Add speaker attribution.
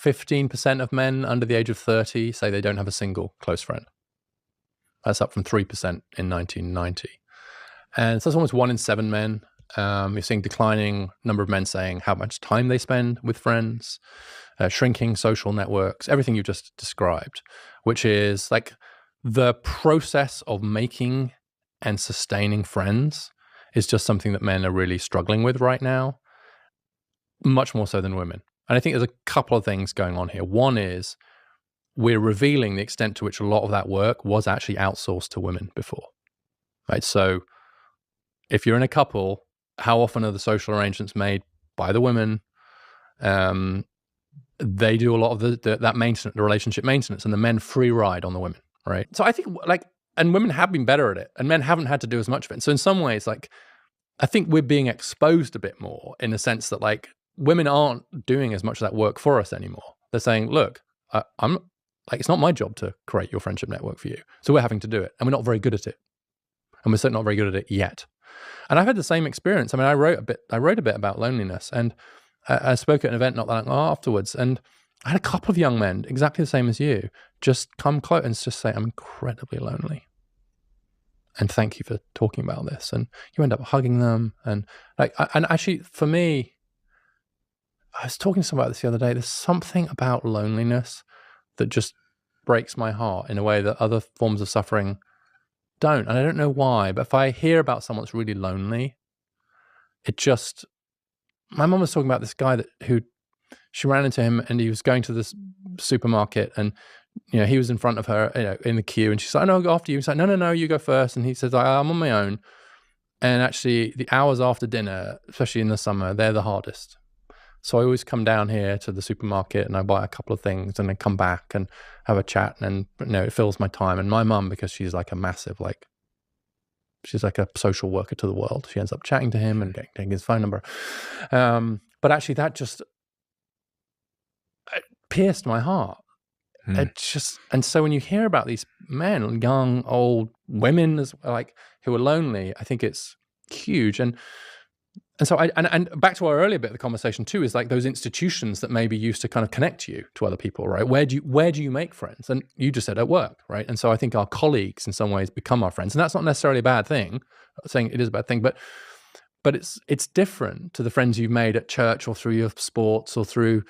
Speaker 1: 15% of men under the age of 30 say they don't have a single close friend. That's up from 3% in 1990. And so that's almost 1 in 7 men. You're seeing declining number of men saying how much time they spend with friends, shrinking social networks, everything you just described, which is like the process of making and sustaining friends is just something that men are really struggling with right now, much more so than women. And I think there's a couple of things going on here. One is we're revealing the extent to which a lot of that work was actually outsourced to women before, right? So if you're in a couple, how often are the social arrangements made by the women? They do a lot of that maintenance, the relationship maintenance, and the men free ride on the women, right? So I think and women have been better at it, and men haven't had to do as much of it. And so in some ways, I think we're being exposed a bit more in the sense that women aren't doing as much of that work for us anymore. They're saying, look, it's not my job to create your friendship network for you. So we're having to do it, and we're not very good at it. And we're certainly not very good at it yet. And I've had the same experience. I mean, I wrote a bit about loneliness, and I spoke at an event not that long afterwards, and I had a couple of young men, exactly the same as you, just come close and just say, I'm incredibly lonely. And thank you for talking about this. And you end up hugging them. And actually, for me, I was talking to someone about this the other day. There's something about loneliness that just breaks my heart in a way that other forms of suffering don't. And I don't know why, but if I hear about someone that's really lonely, my mom was talking about this guy who she ran into him, and he was going to this supermarket, and he was in front of her, in the queue, and she's like, "No, I'll go after you." He's like, "No, you go first." And he says, "I'm on my own." And actually, the hours after dinner, especially in the summer, they're the hardest. So I always come down here to the supermarket, and I buy a couple of things, and then come back and have a chat, and it fills my time. And my mum, because she's like a massive she's like a social worker to the world, she ends up chatting to him and getting his phone number. But actually, that just pierced my heart. And so when you hear about these men, young, old, women who are lonely, I think it's huge. And so and back to our earlier bit of the conversation too, is those institutions that maybe used to kind of connect you to other people, right? Where do you make friends? And you just said at work, right? And so I think our colleagues in some ways become our friends, and that's not necessarily a bad thing. I'm not saying it is a bad thing, but it's different to the friends you've made at church or through your sports or through